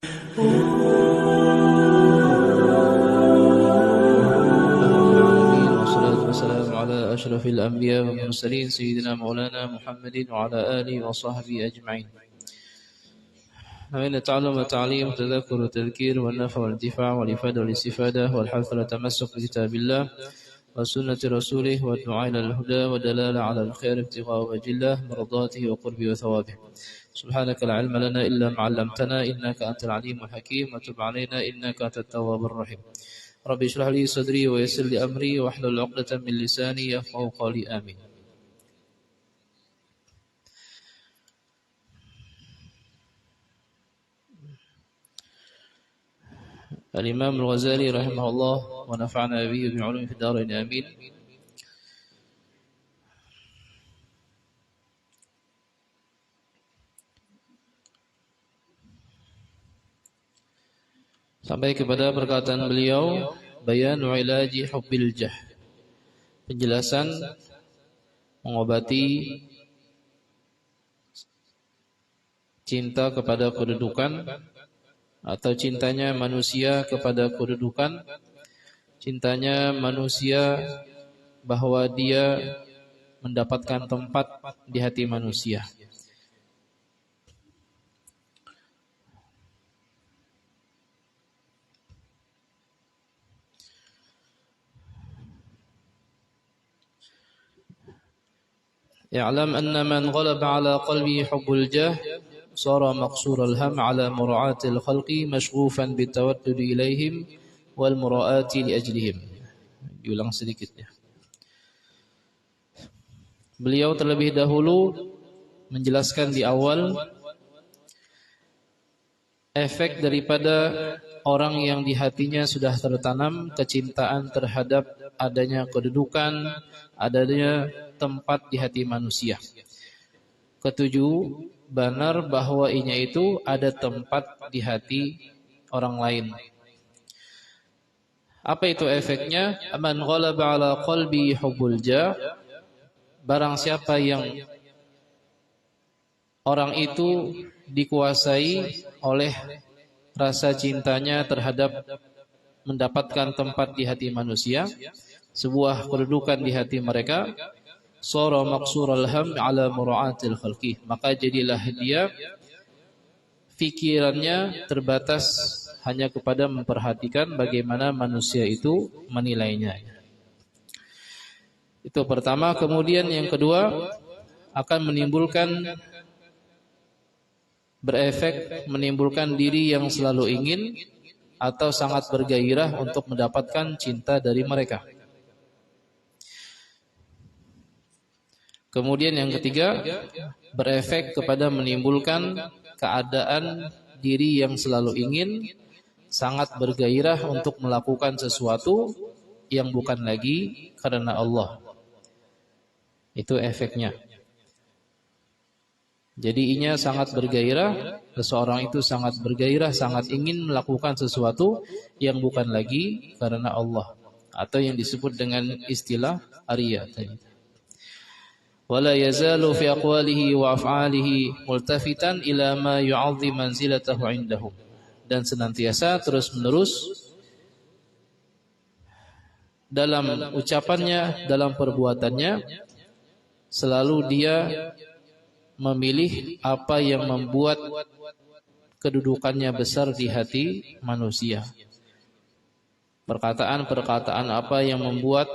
العالمين والصلاة والسلام على أشرف الأنبياء والمرسلين سيدنا مولانا محمد وعلى آله وصحبه أجمعين. أمين التعلم والتعليم والتذكر والتذكير والنفع والانتفاع والإفادة والاستفادة والحث والتمسك بكتاب الله وسنة رسوله والدعاء إلى الهدى والدلالة على الخير ابتغاء وجه الله مرضاته وقربه وثوابه. سبحانك لا علم لنا إلا ما علمتنا إنك أنت العليم الحكيم وتب علينا إنك أنت التواب الرحيم. رب اشرح لي صدري ويسر لي أمري واحلل عقدة من لساني يفقهوا قولي آمين. الإمام الغزالي رحمه الله ونفعنا به بعلومه في الدارين آمين. Sampai kepada perkataan beliau, bayanu ilaji hubbil jah, penjelasan mengobati cinta kepada kedudukan atau cintanya manusia kepada kedudukan, cintanya manusia bahwa dia mendapatkan tempat di hati manusia. I'lam anna man ghalaba ala qalbi hubbul jah sara maqsural ham ala mura'atil khalqi mashghufan bitawaddud ilaihim wal mura'ati li ajlihim. Diulang sedikit ya. Beliau terlebih dahulu menjelaskan di awal efek daripada orang yang di hatinya sudah tertanam kecintaan terhadap adanya kedudukan, adanya tempat di hati manusia. Ketujuh, benar bahwa inya itu ada tempat di hati orang lain. Apa itu efeknya? Man ghalaba ala qalbi hubbul jah, barang siapa yang orang itu dikuasai oleh rasa cintanya terhadap mendapatkan tempat di hati manusia, sebuah kedudukan di hati mereka, sara maqsural ham ala mura'atil khalqi, maka jadilah dia fikirannya terbatas hanya kepada memperhatikan bagaimana manusia itu menilainya. Itu pertama. Kemudian yang kedua, akan menimbulkan diri yang selalu ingin atau sangat bergairah untuk mendapatkan cinta dari mereka. Kemudian yang ketiga, berefek kepada menimbulkan keadaan diri yang selalu ingin, sangat bergairah untuk melakukan sesuatu yang bukan lagi karena Allah. Itu efeknya. Jadi inya sangat bergairah, seseorang itu sangat bergairah, sangat ingin melakukan sesuatu yang bukan lagi karena Allah, atau yang disebut dengan istilah ariya tadi. Wala yazalu fi aqwalihi wa af'alihi multafitan ila ma yu'adhdhi manzilatahu 'indahum, dan senantiasa terus-menerus dalam ucapannya, dalam perbuatannya, selalu dia memilih apa yang membuat kedudukannya besar di hati manusia. Perkataan-perkataan apa yang membuat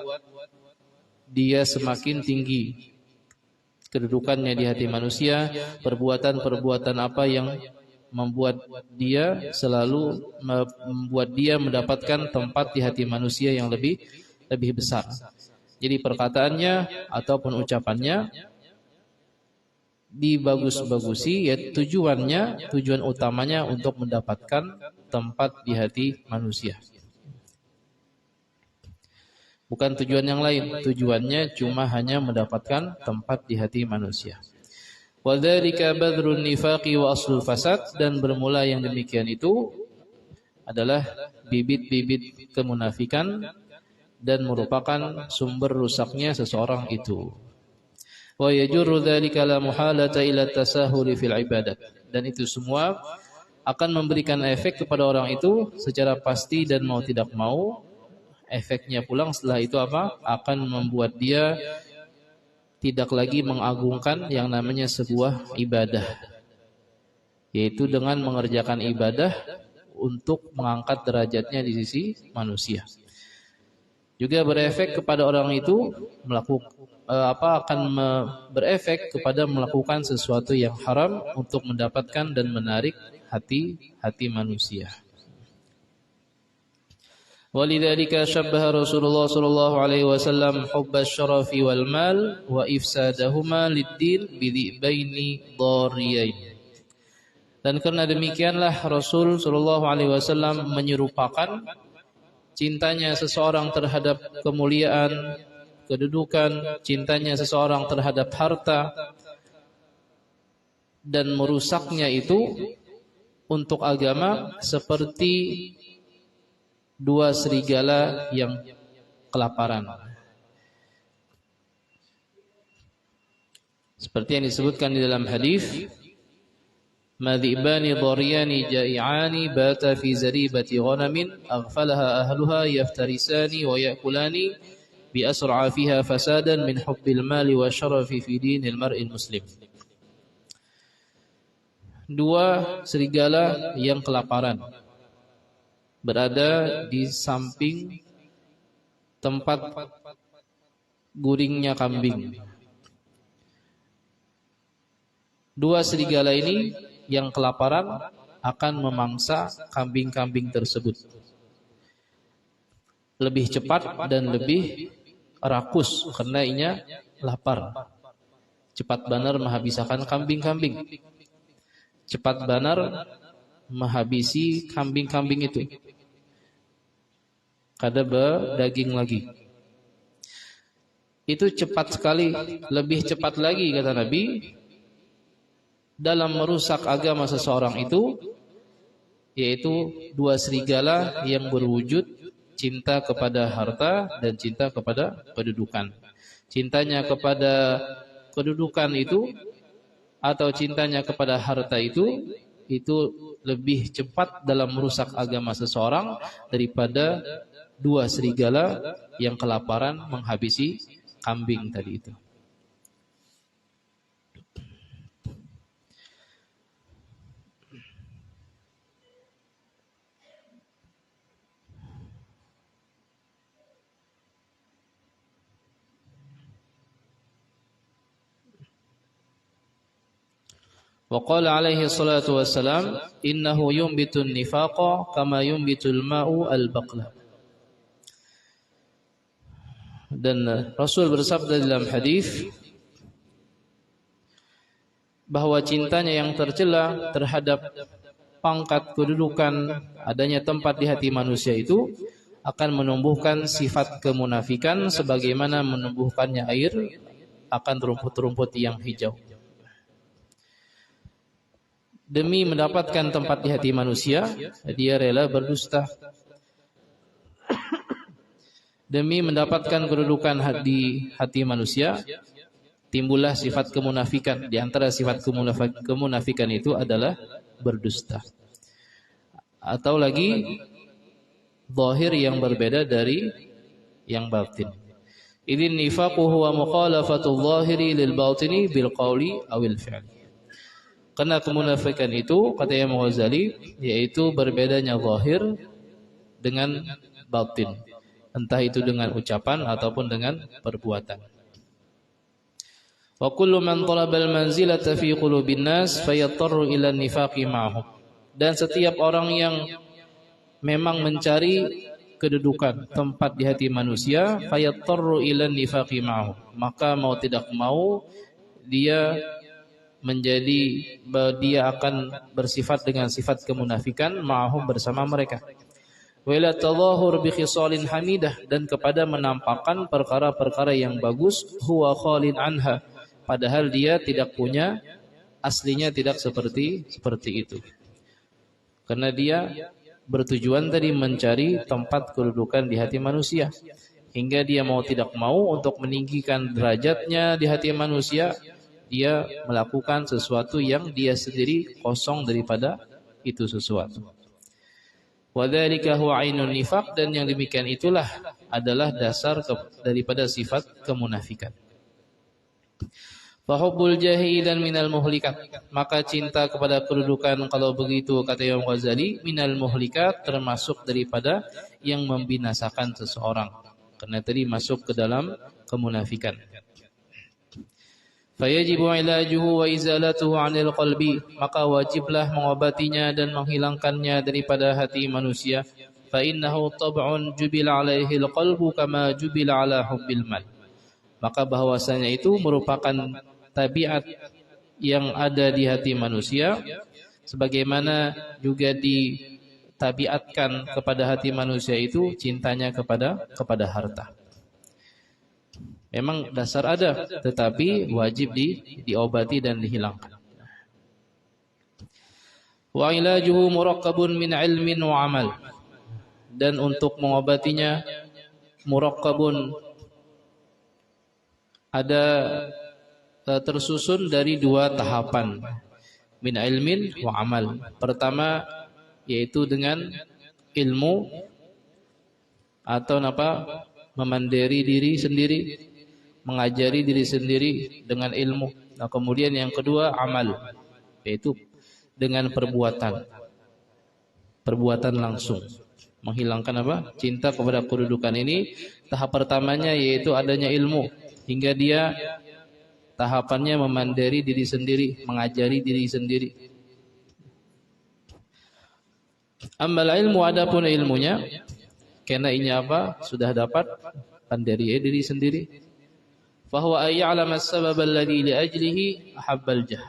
dia semakin tinggi kedudukannya di hati manusia, perbuatan-perbuatan apa yang membuat dia mendapatkan tempat di hati manusia yang lebih besar. Jadi perkataannya ataupun ucapannya dibagus-bagusi, ya tujuan utamanya untuk mendapatkan tempat di hati manusia. Bukan tujuan yang lain, tujuannya cuma hanya mendapatkan tempat di hati manusia. Wa dzalika badrun nifaqi wa aslul fasad, dan bermula yang demikian itu adalah bibit-bibit kemunafikan dan merupakan sumber rusaknya seseorang itu. Wa yajurru dzalika la muhalata ila tasahuli fil ibadat, dan itu semua akan memberikan efek kepada orang itu secara pasti dan mau tidak mau. Efeknya pulang setelah itu apa? Akan membuat dia tidak lagi mengagungkan yang namanya sebuah ibadah, yaitu dengan mengerjakan ibadah untuk mengangkat derajatnya di sisi manusia. Juga berefek kepada orang itu berefek kepada melakukan sesuatu yang haram untuk mendapatkan dan menarik hati manusia. Walidzalika syabbaha Rasulullah sallallahu alaihi wasallam hubbasy syarafi wal mal wa ifsadahuma lid-din bidhibaini dhariyain. Dan karena demikianlah Rasul sallallahu alaihi wasallam menyerupakan cintanya seseorang terhadap kemuliaan, kedudukan, cintanya seseorang terhadap harta dan merusaknya itu untuk agama seperti dua serigala yang kelaparan. Seperti yang disebutkan di dalam hadis, madhibani dhariyani ja'i'ani bata fi zaribati ghanamin aghfalaha ahluha yaftarisani wa ya'kulani bi asra'a fiha fasadan min hubbil mali wa syarafi fi dinil mar'il muslim. Dua serigala yang kelaparan berada di samping tempat guringnya kambing. Dua serigala ini yang kelaparan akan memangsa kambing-kambing tersebut. Lebih cepat dan lebih rakus karena ianya lapar. Cepat banar menghabiskan kambing-kambing. Cepat banar menghabisi kambing-kambing itu. Kada berdaging lagi. Itu cepat sekali, lebih cepat lagi kata Nabi dalam merusak agama seseorang itu, yaitu dua serigala yang berwujud cinta kepada harta dan cinta kepada kedudukan. Cintanya kepada kedudukan itu atau cintanya kepada harta itu lebih cepat dalam merusak agama seseorang daripada dua serigala yang kelaparan menghabisi kambing tadi itu. Wa qala alaihi salatu wassalam, innahu yumbitun nifaqa kama yumbitul ma'u al-baqla. Dan Rasul bersabda dalam hadis bahwa cintanya yang tercela terhadap pangkat kedudukan, adanya tempat di hati manusia itu akan menumbuhkan sifat kemunafikan sebagaimana menumbuhkannya air akan rumput-rumput yang hijau. Demi mendapatkan tempat di hati manusia, dia rela berdusta. Demi mendapatkan kedudukan di hati manusia, timbullah sifat kemunafikan. Di antara sifat kemunafikan itu adalah berdusta. Atau lagi zahir yang berbeda dari yang batin. Idin nifaqu huwa mukhalafatul zahiri lil batini bil qawli awil fi'li. Karena kemunafikan itu, kata Imam Ghazali, yaitu berbedanya zahir dengan batin, entah itu dengan ucapan ataupun dengan perbuatan. Wa kullu man talaba al-manzilata fi qulubin nas fayattaru ila an-nifaqi ma'hum. Dan setiap orang yang memang mencari kedudukan, tempat di hati manusia, fayattaru ila an-nifaqi ma'hum, maka mau tidak mau dia akan bersifat dengan sifat kemunafikan ma'hum bersama mereka. Wa ila tadhahur bi khisalin hamidah, dan kepada menampakkan perkara-perkara yang bagus, huwa khalin anha, padahal dia tidak punya, aslinya tidak seperti itu. Karena dia bertujuan tadi mencari tempat kedudukan di hati manusia, hingga dia mau tidak mau untuk meninggikan derajatnya di hati manusia, dia melakukan sesuatu yang dia sendiri kosong daripada itu sesuatu. Wa dzalika huwa ainun nifaq, dan yang demikian itulah adalah dasar daripada sifat kemunafikan. Fahubbul jahi dan minal muhlikat, maka cinta kepada kedudukan kalau begitu kata Imam Ghazali, minal muhlikat, termasuk daripada yang membinasakan seseorang, karena tadi masuk ke dalam kemunafikan. Fayajibu ilajuhu wa izalatuhu 'anil qalbi, maka wajiblah mengobatinya dan menghilangkannya daripada hati manusia. Fa innahu tab'un jubila 'alaihi al-qalbu kama jubila 'ala hubbil mal, maka bahwasanya itu merupakan tabiat yang ada di hati manusia, sebagaimana juga ditabiatkan kepada hati manusia itu cintanya kepada harta. Memang dasar ada, tetapi wajib diobati dan dihilangkan. Wa ilajuhu murakkabun min ilmin wa amal, dan untuk mengobatinya murakkabun, ada tersusun dari dua tahapan, min ilmin wa amal. Pertama yaitu dengan ilmu atau memandiri diri sendiri, mengajari diri sendiri dengan ilmu. Nah, kemudian yang kedua amal, yaitu dengan perbuatan langsung, menghilangkan cinta kepada kedudukan ini. Tahap pertamanya yaitu adanya ilmu, hingga dia tahapannya memandiri diri sendiri, mengajari diri sendiri. Amal ilmu, adapun ilmunya, karena ini sudah dapat pandiri diri sendiri. Fahuwa ayya'lam as-sabab alladhi li ajlihi ahabbal jah,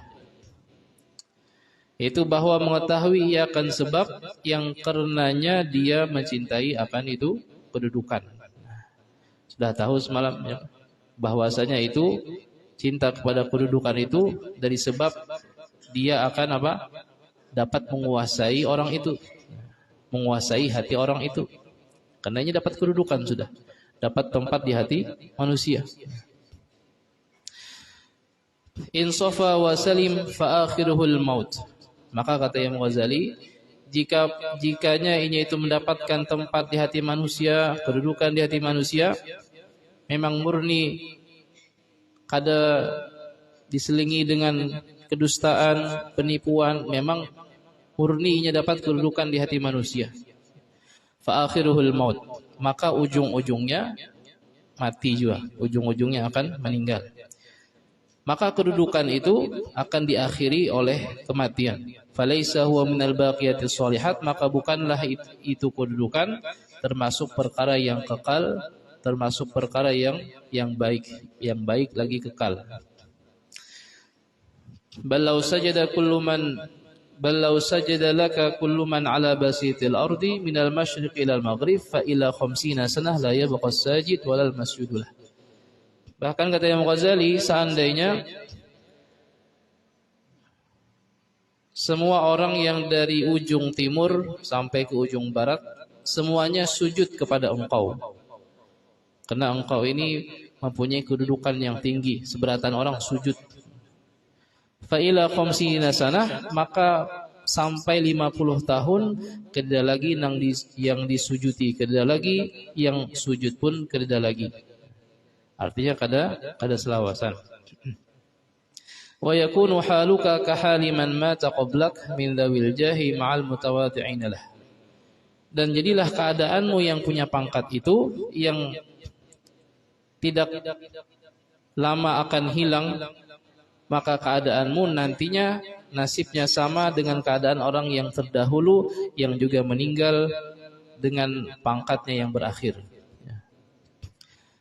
itu bahwa mengetahui akan sebab yang karenanya dia mencintai akan itu kedudukan. Sudah tahu semalam ya, bahwasanya itu cinta kepada kedudukan itu dari sebab dia akan dapat menguasai orang itu, menguasai hati orang itu. Karenanya dapat kedudukan, sudah dapat tempat di hati manusia. Insafa wa salim fa akhiruhul maut, maka kata Imam Ghazali, jikanya ini itu mendapatkan tempat di hati manusia, kedudukan di hati manusia, memang murni, kada diselingi dengan kedustaan, penipuan, memang murninya dapat kedudukan di hati manusia. Fa akhiruhul maut, maka ujung-ujungnya mati juga, ujung-ujungnya akan meninggal. Maka kedudukan itu akan diakhiri oleh kematian. Falaisa huwa minal baqiyatis shalihat, maka bukanlah itu kedudukan termasuk perkara yang kekal, termasuk perkara yang baik lagi kekal. Ballau sajada laka kullu man ala basitil ardi minal masyriq ilal maghrib fa ila 50 sanah la yabqa as-sajid walal masjudulah. Bahkan kata Imam Ghazali, seandainya semua orang yang dari ujung timur sampai ke ujung barat semuanya sujud kepada engkau, karena engkau ini mempunyai kedudukan yang tinggi, seberatan orang sujud. Fa ila 50 sanah, maka sampai 50 tahun kada lagi yang disujuti, kada lagi yang sujud pun kada lagi. Artinya kada selawasan. Wa yakunu haluka ka hali man mata qablak min dzawil jahi ma'al mutawadhi'in lah. Dan jadilah keadaanmu yang punya pangkat itu, yang tidak lama akan hilang, maka keadaanmu nantinya nasibnya sama dengan keadaan orang yang terdahulu yang juga meninggal dengan pangkatnya yang berakhir.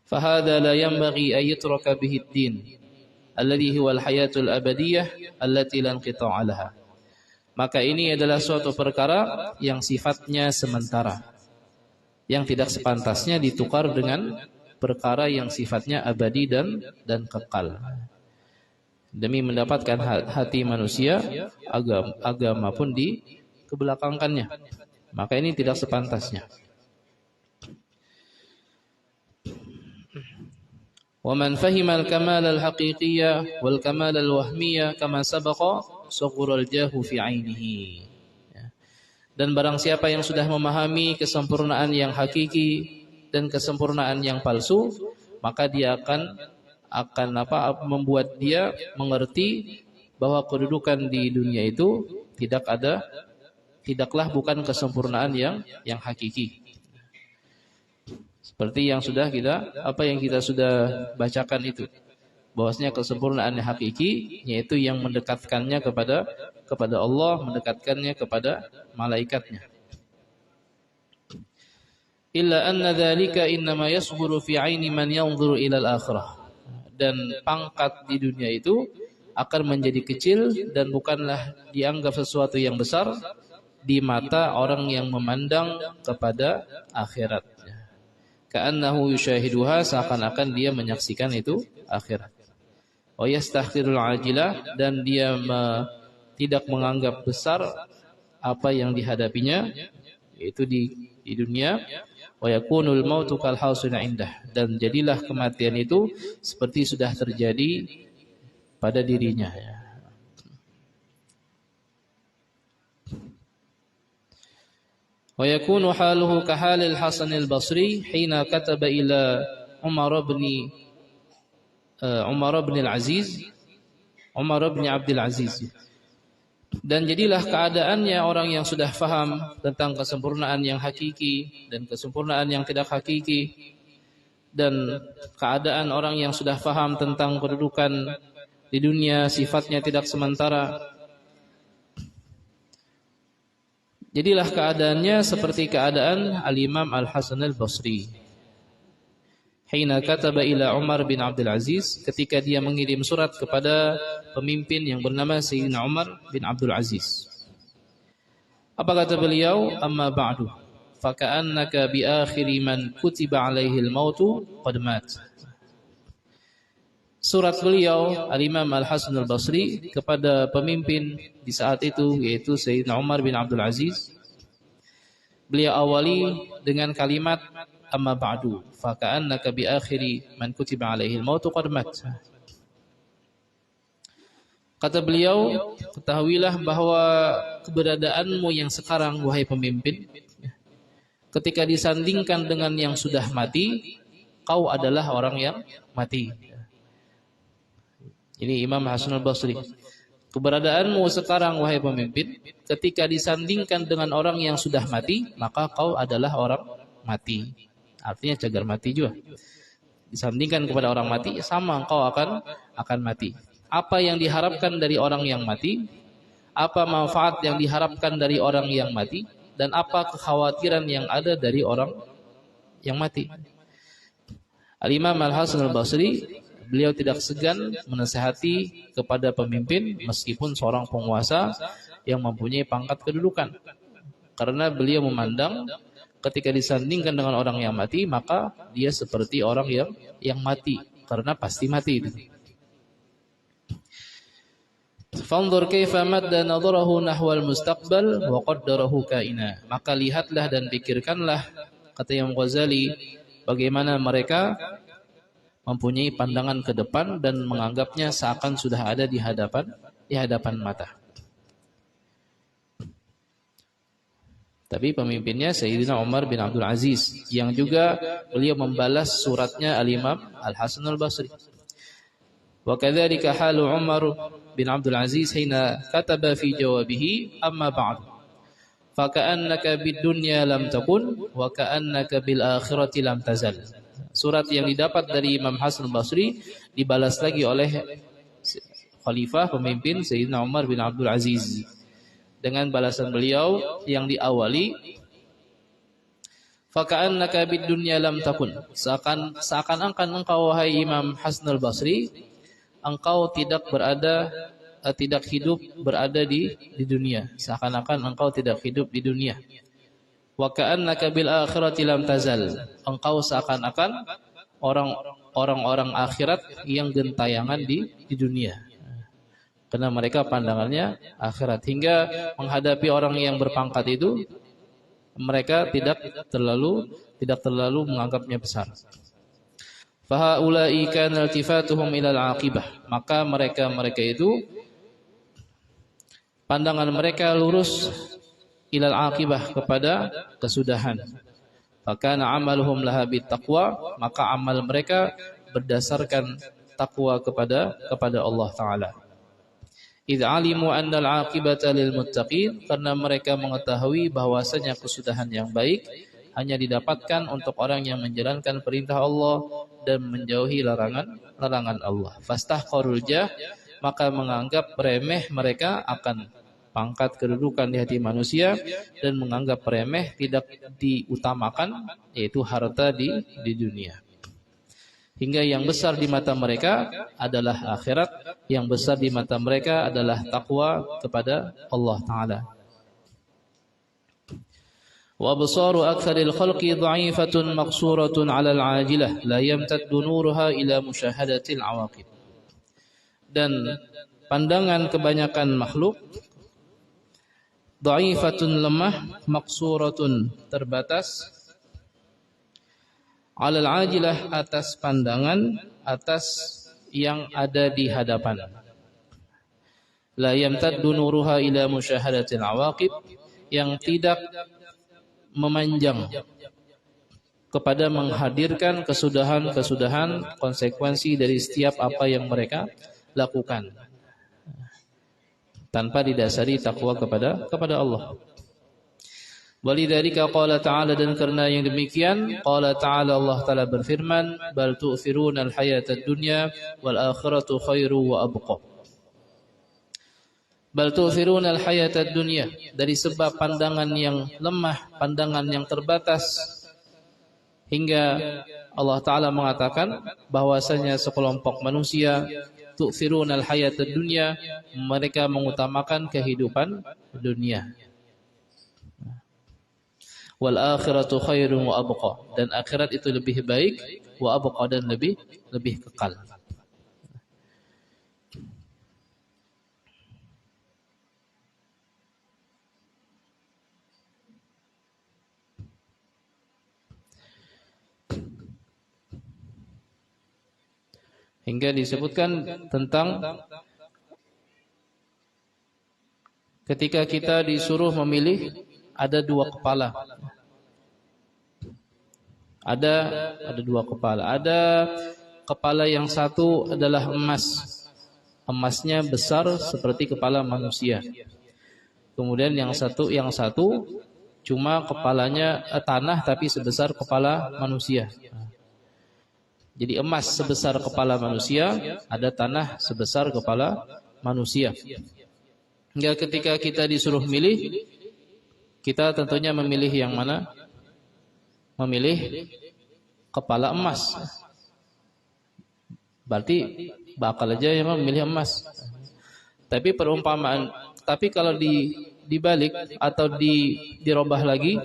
Fahadha la yanbaghi an yutraka bihi ad-din alladhi huwa al-hayatul abadiyah allati la inqita'a laha. Maka ini adalah suatu perkara yang sifatnya sementara, yang tidak sepantasnya ditukar dengan perkara yang sifatnya abadi dan kekal. Demi mendapatkan hati manusia, agama pun dikebelakangkannya. Maka ini tidak sepantasnya. ومن فهم الكمال الحقيقية والكمال الوهمية كما سبق صغر الجاه في عينه. Dan barang siapa yang sudah memahami kesempurnaan yang hakiki dan kesempurnaan yang palsu, maka dia akan membuat dia mengerti bahwa kedudukan di dunia itu tidaklah bukan kesempurnaan yang hakiki. Seperti yang kita sudah bacakan itu, bahwasanya kesempurnaan yang hakiki yaitu yang mendekatkannya kepada Allah, mendekatkannya kepada malaikatnya. Illa anna dzalika innama yasghuru fi 'aini man yanzuru ila al-akhirah. Dan pangkat di dunia itu akan menjadi kecil dan bukanlah dianggap sesuatu yang besar di mata orang yang memandang kepada akhirat. Ka'annahu yushahiduha, seakan-akan dia menyaksikan itu akhirat. Wa yastakhirul ajilah, dan dia tidak menganggap besar apa yang dihadapinya, yaitu di dunia. Wa yakunul mautu kal hausina indah, dan jadilah kematian itu seperti sudah terjadi pada dirinya. Wa yakunu haluhu ka halil Hasan al-Basri hina kataba ila Umar bin Abdul Aziz. Dan jadilah keadaannya orang yang sudah faham tentang kesempurnaan yang hakiki dan kesempurnaan yang tidak hakiki, dan keadaan orang yang sudah faham tentang kedudukan di dunia sifatnya tidak sementara. Jadilah keadaannya seperti keadaan Al-Imam Al-Hasan Al-Basri. Hina kataba ila Umar bin Abdul Aziz, ketika dia mengirim surat kepada pemimpin yang bernama Sayyidina Umar bin Abdul Aziz. Apa kata beliau? Amma ba'du, faka'annaka bi akhiri man kutiba alaihi al-mautu qad mat. Surat beliau Al-Imam Al-Hasan Al-Basri kepada pemimpin di saat itu, yaitu Sayyidina Umar bin Abdul Aziz. Beliau awali dengan kalimat amma ba'du, faka'annaka bi akhiri man kutiba alaihi al-mautu qad mat. Kata beliau, ketahuilah bahwa keberadaanmu yang sekarang, wahai pemimpin, ketika disandingkan dengan yang sudah mati, kau adalah orang yang mati. Ini Imam Hasan Al-Basri. Keberadaanmu sekarang, wahai pemimpin, ketika disandingkan dengan orang yang sudah mati, maka kau adalah orang mati. Artinya cagar mati juga. Disandingkan kepada orang mati, sama engkau akan mati. Apa yang diharapkan dari orang yang mati? Apa manfaat yang diharapkan dari orang yang mati? Dan apa kekhawatiran yang ada dari orang yang mati? Al-Imam Al-Hasan Al-Basri, beliau tidak segan menasihati kepada pemimpin meskipun seorang penguasa yang mempunyai pangkat kedudukan. Karena beliau memandang ketika disandingkan dengan orang yang mati, maka dia seperti orang yang mati, karena pasti mati. Fanzur kaifa madda nadharahu nahwal mustaqbal wa qaddarahu kaina. Maka lihatlah dan pikirkanlah, kata Imam Ghazali, bagaimana mereka mempunyai pandangan ke depan dan menganggapnya seakan sudah ada di hadapan mata. Tapi pemimpinnya Sayyidina Umar bin Abdul Aziz, yang juga beliau membalas suratnya Al-Imam Al-Hasan Al-Basri. Wa kadzalika halu Umar bin Abdul Aziz hina kataba fi jawabihi amma ba'd. Fa ka'annaka bid dunya lam takun wa ka'annaka bil akhirati lam tazal. Surat yang didapat dari Imam Hasan Al-Basri dibalas lagi oleh khalifah pemimpin Sayyidina Umar bin Abdul Aziz dengan balasan beliau yang diawali faka'annaka bid dunya lam takun. Seakan-akan engkau, wahai Imam Hasan Al-Basri, engkau tidak hidup berada di dunia. Seakan-akan engkau tidak hidup di dunia. Wa ka'annaka bil akhirati lam tazal. Engkau seakan-akan orang-orang akhirat yang gentayangan di dunia. Karena mereka pandangannya akhirat, hingga menghadapi orang yang berpangkat itu mereka tidak terlalu menganggapnya besar. Fa haula'i kana iltifatuhum ila al-aqibah. Maka mereka itu pandangan mereka lurus ilal aqibah, kepada kesudahan. Fakana amaluhum laha bittaqwa, maka amal mereka berdasarkan takwa kepada Allah Ta'ala. Idh alimu annal aqibata lil muttaqin, karena mereka mengetahui bahwasanya kesudahan yang baik hanya didapatkan untuk orang yang menjalankan perintah Allah dan menjauhi larangan Allah. Fastahqarul jah, maka menganggap remeh mereka akan pangkat kedudukan di hati manusia dan menganggap remeh tidak diutamakan, yaitu harta di dunia. Hingga yang besar di mata mereka adalah akhirat, yang besar di mata mereka adalah takwa kepada Allah Ta'ala. Wa absaru aktsaril khalqi dha'ifatun maqsuratun 'alal 'ajilah la yamtaddu nuruha ila musyahadatil 'awaqib. Dan pandangan kebanyakan makhluk dha'ifatun, lemah, maqsuratun, terbatas, 'alal 'ajilah, atas pandangan, atas yang ada di hadapan. La yamtaddu nuruha ila musyahadatil 'awaqib, yang tidak memanjang kepada menghadirkan kesudahan-kesudahan, konsekuensi dari setiap apa yang mereka lakukan, tanpa didasari takwa kepada Allah. Walidzalika qala ta'ala, dan karena yang demikian qala ta'ala, Allah Ta'ala berfirman, bal tu'thiruna al-hayatad dunya wal akhiratu khairu wa abqa. Bal tu'thiruna al-hayatad dunya, dari sebab pandangan yang lemah, pandangan yang terbatas, hingga Allah Ta'ala mengatakan bahwasanya sekelompok manusia tu'thiruna al-hayatad dunya, mereka mengutamakan kehidupan dunia. Wal akhiratu khairun wa abqa, dan akhirat itu lebih baik, wa abqa, dan lebih kekal. Hingga disebutkan tentang ketika kita disuruh memilih, ada dua kepala. Ada dua kepala. Ada kepala yang satu adalah emas. Emasnya besar seperti kepala manusia. Kemudian yang satu cuma kepalanya tanah tapi sebesar kepala manusia. Jadi emas sebesar kepala manusia, ada tanah sebesar kepala manusia. Hingga ketika kita disuruh milih, kita tentunya memilih yang mana? Memilih kepala emas. Berarti bakal aja yang memilih emas. Tapi perumpamaan, tapi kalau dibalik atau dirubah lagi,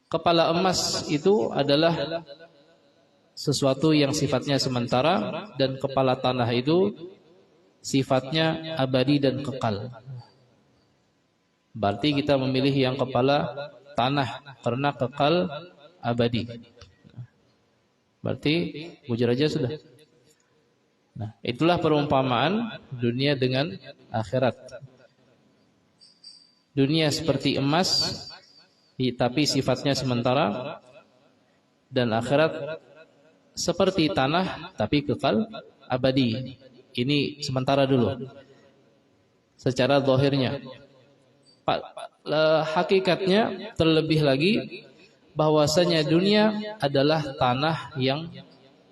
kepala emas itu adalah sesuatu yang sifatnya sementara, dan kepala tanah itu sifatnya abadi dan kekal. Berarti kita memilih yang kepala tanah karena kekal abadi. Berarti bujur aja sudah. Nah, itulah perumpamaan dunia dengan akhirat. Dunia seperti emas, tapi sifatnya sementara, dan akhirat seperti tanah tapi kekal abadi. Ini sementara dulu secara zahirnya. Hakikatnya terlebih lagi bahwasanya dunia adalah tanah yang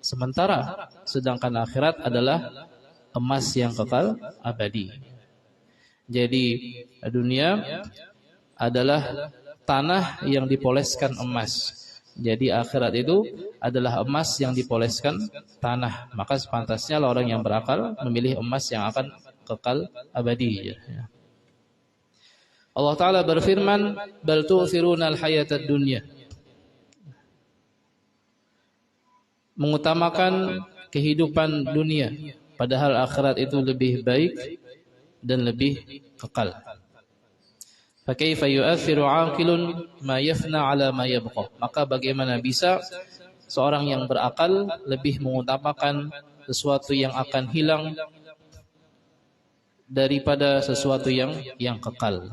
sementara, sedangkan akhirat adalah emas yang kekal abadi. Jadi dunia adalah tanah yang dipoleskan emas. Jadi akhirat itu adalah emas yang dipoleskan tanah. Maka sepantasnya orang yang berakal memilih emas yang akan kekal abadi. Allah Ta'ala berfirman, bal tu'thiruna al-hayatad dunya, mengutamakan kehidupan dunia, padahal akhirat itu lebih baik dan lebih kekal. Fakaifa yu'athiru 'aqilun ma yafna 'ala ma yabqa. Maka bagaimana bisa seorang yang berakal lebih mengutamakan sesuatu yang akan hilang daripada sesuatu yang kekal.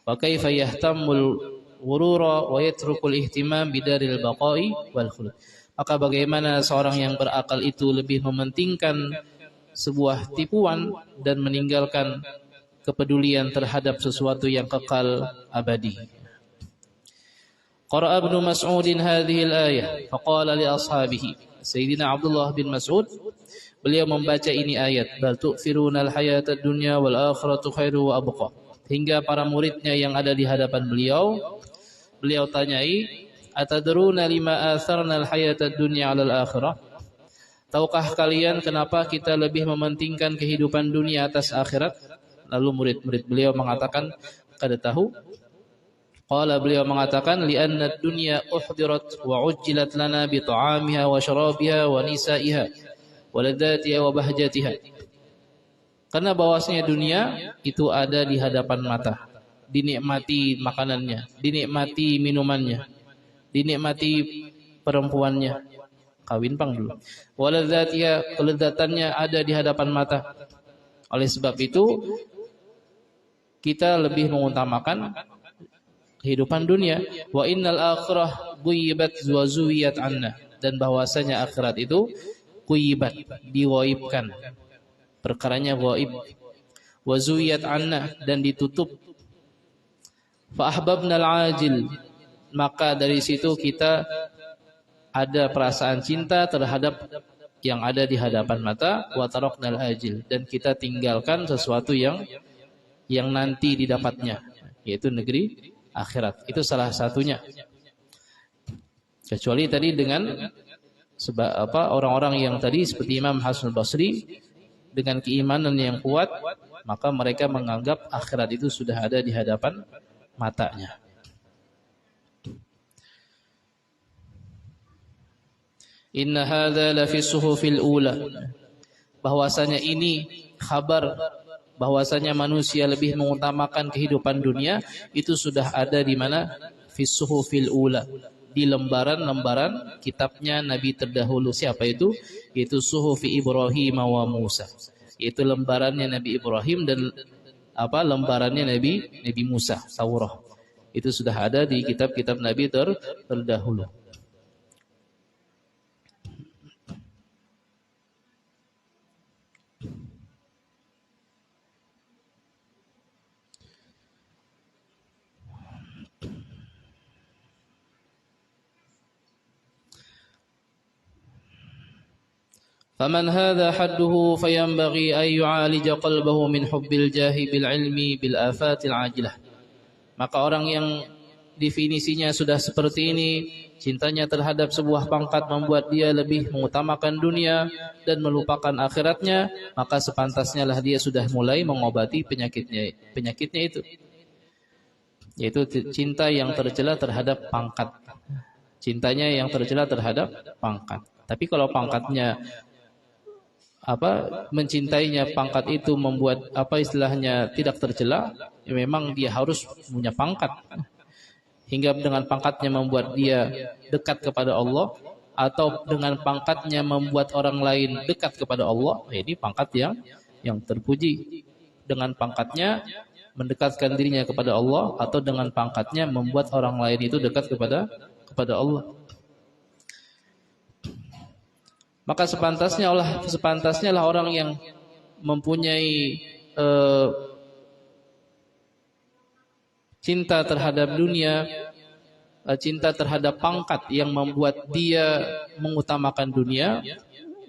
Wa kaifa yahtammul ghurura wa yatrukul ihtimam bidaril baqa'i wal khulud. Maka bagaimana seorang yang berakal itu lebih mementingkan sebuah tipuan dan meninggalkan kepedulian terhadap sesuatu yang kekal abadi. Qara'a Ibnu Mas'udin hadhihi al-ayah faqala li ashabihi. Sayyidina Abdullah bin Mas'ud beliau membaca ini ayat, bal tu'thirunal hayatad dunya wal akhiratu khairu wa abqa. Hingga para muridnya yang ada di hadapan beliau tanyai, atadruna lima atharna al-hayatad dunya 'alal akhirah? Tahukah kalian kenapa kita lebih mementingkan kehidupan dunia atas akhirat? Lalu murid-murid beliau mengatakan, kada tahu. Qala, beliau mengatakan, li'anna ad-dunya uhdirat wa ujjilat lana bi ta'amiha wa syarabiha wa nisaiha wa ladzatiha wa bahjatiha. Karena bahwasanya dunia itu ada di hadapan mata, dinikmati makanannya, dinikmati minumannya, dinikmati perempuannya. Kawin pang dulu. Wa ladzatiha, kelezatannya ada di hadapan mata. Oleh sebab itu kita lebih mengutamakan kehidupan dunia. Wa innal akhirah ghuyibat wa zuwiyat anna, dan bahwasanya akhirat itu ghuyibat, diwaibkan, perkaranya ghaib, wa zuwiyat anna, dan ditutup. Fa ahbabnal ajil, maka dari situ kita ada perasaan cinta terhadap yang ada di hadapan mata, wa taraknal ajil, dan kita tinggalkan sesuatu yang nanti didapatnya, yaitu negeri akhirat. Itu salah satunya. Kecuali tadi dengan orang-orang yang tadi seperti Imam Hasan Basri dengan keimanan yang kuat, maka mereka menganggap akhirat itu sudah ada di hadapan matanya. Inna hadza la fi suhufil ula, bahwasanya ini kabar bahwasanya manusia lebih mengutamakan kehidupan dunia itu sudah ada di mana? Fi suhufil ula, di lembaran-lembaran kitabnya nabi terdahulu. Siapa itu? Yaitu suhufi Ibrahim wa Musa, yaitu lembarannya Nabi Ibrahim dan lembarannya Nabi Musa, Taurah. Itu sudah ada di kitab-kitab nabi terdahulu. Faman hadha hadduhu fayanbaghi an yu'alija qalbahu min hubbil jahi bil ilmi bil afatil ajilah. Maka orang yang definisinya sudah seperti ini, cintanya terhadap sebuah pangkat membuat dia lebih mengutamakan dunia dan melupakan akhiratnya, maka sepantasnya lah dia sudah mulai mengobati penyakitnya itu, yaitu cinta yang tercela terhadap pangkat. Cintanya yang tercela terhadap pangkat. Tapi kalau pangkatnya mencintainya, pangkat itu membuat istilahnya tidak tercela, ya memang dia harus punya pangkat. Hingga dengan pangkatnya membuat dia dekat kepada Allah, atau dengan pangkatnya membuat orang lain dekat kepada Allah, ini pangkat yang terpuji. Dengan pangkatnya mendekatkan dirinya kepada Allah, atau dengan pangkatnya membuat orang lain itu dekat kepada Allah. Maka sepantasnya lah orang yang mempunyai cinta terhadap dunia, cinta terhadap pangkat yang membuat dia mengutamakan dunia,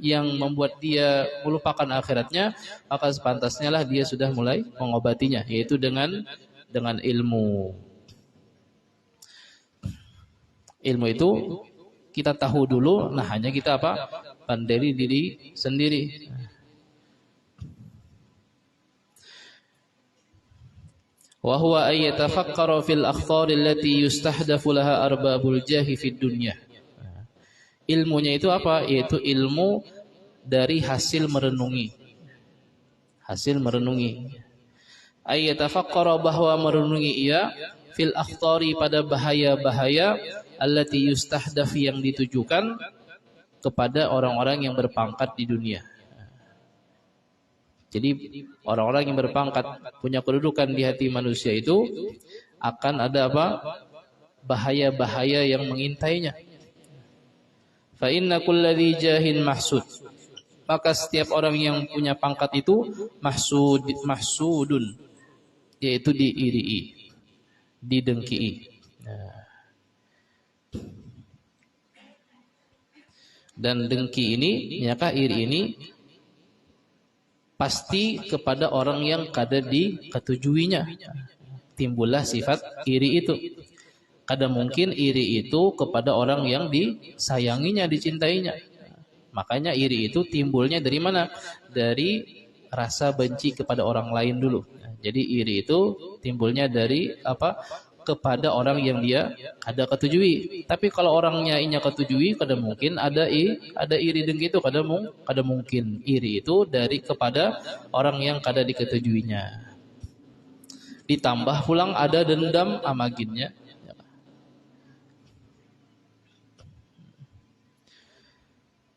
yang membuat dia melupakan akhiratnya, maka sepantasnya lah dia sudah mulai mengobatinya, yaitu dengan ilmu. Ilmu itu kita tahu dulu, hanya kita pandai diri sendiri. Wa huwa ay yatafakkara fil akhtar allati yustahdafu laha arbabul jahi fid dunya. Ilmunya itu apa? Yaitu ilmu dari hasil merenungi. Hasil merenungi. Ay yatafakkara, bahwa merenungi ia fil akhtari, pada bahaya-bahaya allati yustahdaf, yang ditujukan kepada orang-orang yang berpangkat di dunia. Jadi orang-orang yang berpangkat punya kedudukan di hati manusia itu akan ada apa? Bahaya-bahaya yang mengintainya. Fa inna kulladzi jahin mahsud. Maka setiap orang yang punya pangkat itu mahsudun, yaitu diirii, didengkii. Dan dengki ini, nyaka iri ini pasti kepada orang yang kada diketujuinya. Timbullah sifat iri itu. Kada mungkin iri itu kepada orang yang disayanginya, dicintainya. Makanya iri itu timbulnya dari mana? Dari rasa benci kepada orang lain dulu. Jadi iri itu timbulnya dari apa? Kepada orang yang dia ada ketujui. Tapi kalau orangnya inya ketujui, kada mungkin ada iri dengki itu, kada mungkin. Iri itu dari kepada orang yang kada diketujuinya. Ditambah pulang ada dendam amaginnya.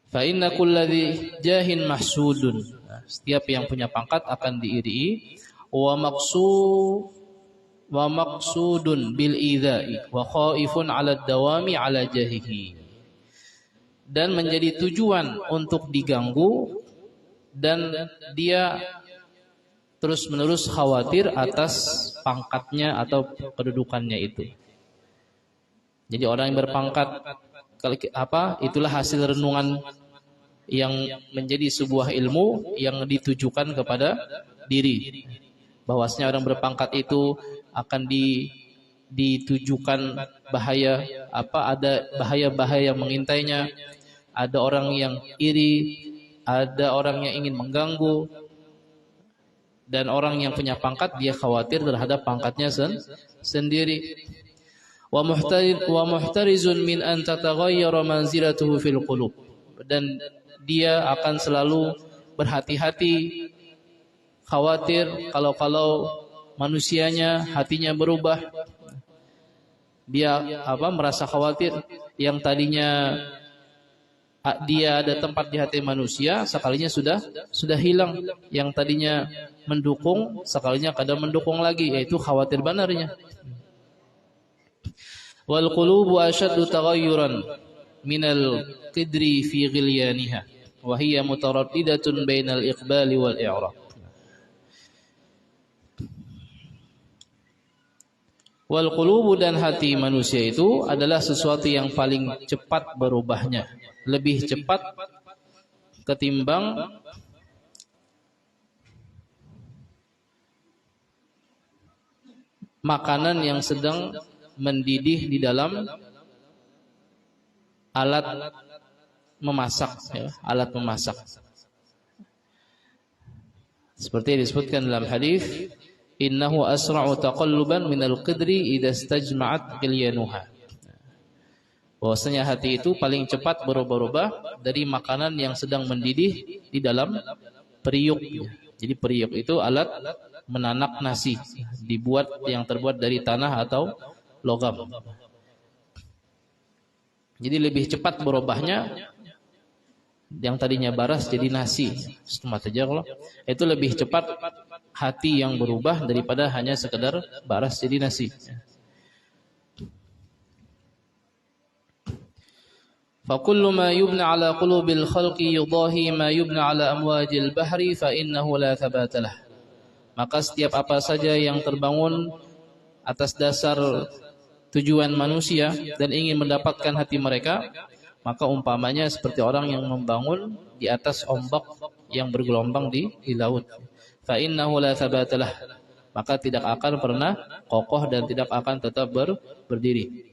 Fa inna kulladzi jahin mahsudun. Setiap yang punya pangkat akan diirii. Wa maqsudun bil idza'i wa khaifun 'ala dawami 'ala jahihi. Dan menjadi tujuan untuk diganggu dan dia terus-menerus khawatir atas pangkatnya atau kedudukannya itu. Jadi orang yang berpangkat itulah hasil renungan yang menjadi sebuah ilmu yang ditujukan kepada diri. Bahwasanya orang berpangkat itu akan ditujukan bahaya ada bahaya-bahaya yang mengintainya. Ada orang yang iri, ada orang yang ingin mengganggu, dan orang yang punya pangkat dia khawatir terhadap pangkatnya sendiri. Wa muhtarizun min an tataghayyara manzilatuhu fil qulub. Dan dia akan selalu berhati-hati, khawatir kalau manusianya hatinya berubah. Dia merasa khawatir yang tadinya dia ada tempat di hati manusia, sekalinya sudah hilang. Yang tadinya mendukung, sekalinya kadang mendukung lagi, yaitu khawatir banarnya. Wal qulubu ashaddu taghayyuran minal qidri fi ghilyaniha wa hiya mutaraddidatun bainal iqbali wal i'rab. Wal qulubu, dan hati manusia itu adalah sesuatu yang paling cepat berubahnya, lebih cepat ketimbang makanan yang sedang mendidih di dalam alat memasak, alat memasak. Seperti yang disebutkan dalam hadis, innahu asra'u taqalluban minal qidri idza istajma'at qilyanuha. Bahwasanya hati itu paling cepat berubah-ubah dari makanan yang sedang mendidih di dalam periuk. Jadi periuk itu alat menanak nasi, yang terbuat dari tanah atau logam. Jadi lebih cepat berubahnya, yang tadinya baras jadi nasi. Itu lebih cepat hati yang berubah daripada hanya sekedar baras jadi nasi. Fa kullu ma yubna ala qulubil khalqi yudahi ma yubna ala amwajil bahri fa innahu la thabata lah. Maka setiap apa saja yang terbangun atas dasar tujuan manusia dan ingin mendapatkan hati mereka, maka umpamanya seperti orang yang membangun di atas ombak yang bergelombang di laut. Fa innahu la thabatalah, maka tidak akan pernah kokoh dan tidak akan tetap berdiri.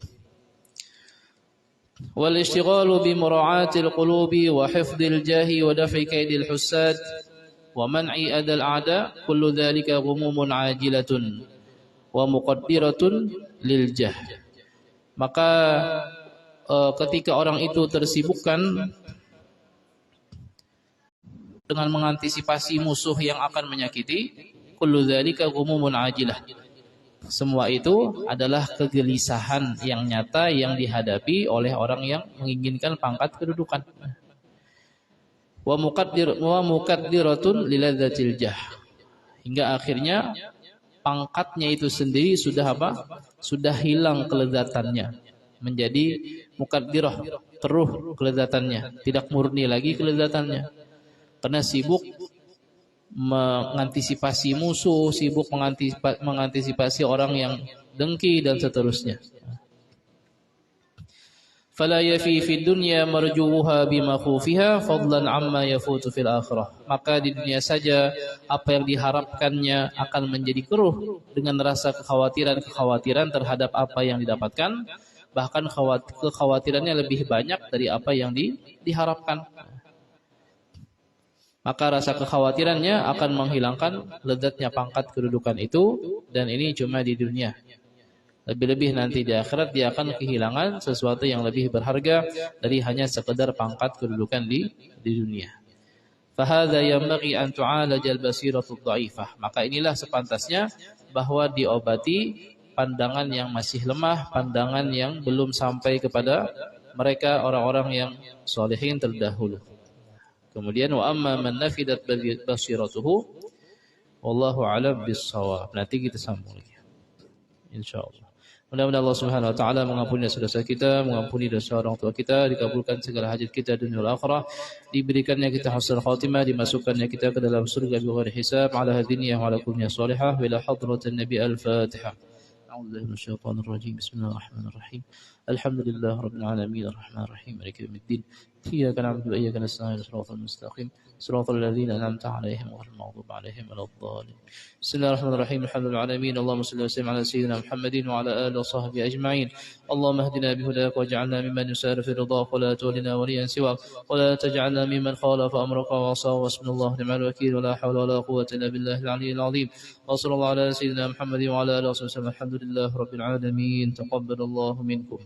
Wal ishtighalu bi mura'atil qulubi wa hifdzil jahi wa daf'i kaidil hussad wa man'i adal a'da, kullu dhalika ghumumun 'ajilatun wa muqaddiratun lil jah. Maka ketika orang itu tersibukkan dengan mengantisipasi musuh yang akan menyakiti, kullu dzalika ghumumun ajilah. Semua itu adalah kegelisahan yang nyata yang dihadapi oleh orang yang menginginkan pangkat kedudukan. wa muqaddiratun liladzatil jah. Hingga akhirnya pangkatnya itu sendiri sudah apa? Sudah hilang kelezatannya. Menjadi muqaddirah, keruh kelezatannya, tidak murni lagi kelezatannya. Karena sibuk mengantisipasi musuh, sibuk mengantisipasi orang yang dengki dan seterusnya. Fala yafi fid dunya marjuha bimakhufiha fadlan amma yafutu fil akhirah. Maka di dunia saja apa yang diharapkannya akan menjadi keruh dengan rasa kekhawatiran terhadap apa yang didapatkan, bahkan kekhawatirannya lebih banyak dari apa yang diharapkan. Maka rasa kekhawatirannya akan menghilangkan lezatnya pangkat kedudukan itu, dan ini cuma di dunia. Lebih-lebih nanti di akhirat dia akan kehilangan sesuatu yang lebih berharga dari hanya sekedar pangkat kedudukan di dunia. Fahadza yanbaghi an tu'alaja al-basiratu ad-dha'ifah. Maka inilah sepantasnya bahwa diobati pandangan yang masih lemah, pandangan yang belum sampai kepada mereka orang-orang yang salihin terdahulu. Kemudian wa amma man nafidat basiratuhu wallahu a'lam bis-shawab. Nanti kita sambung lagi, insyaallah. Mudah-mudahan Allah Subhanahu wa taala mengampuni dosa kita, mengampuni dosa orang tua kita, dikabulkan segala hajat kita dunia dan akhirat, diberikannya kita husnul khatimah, dimasukkannya kita ke dalam surga bighairi hisab, ala hadiniya wa ala kulli salihah, wa ila hadratin nabi al-fatihah. A'udzu minasyaitonir rajim. Bismillahirrahmanirrahim. Alhamdulillah rabbil alamin arrahmanir rahim maliki yaumiddin. Iyyaka na'budu wa iyyaka nasta'in shiratal mustaqim صراط الذين أنعمت عليهم غير المغضوب عليهم ولا الضالين. بسم الله الرحمن الرحيم. الحمد لله العالمين. اللهم صل وسلم على سيدنا محمد وعلى آله وصحبه أجمعين. اللهم اهدنا بهداك واجعلنا ممن يسار في رضاك ولا تولنا وليا سواك ولا تجعلنا ممن خالف أمرك وعصاه. واسم الله نعم الوكيل ولا حول ولا قوة إلا بالله العلي العظيم. وصلى الله على سيدنا محمد وعلى آله وصحبه وسلم. الحمد لله رب العالمين. تقبل الله منكم.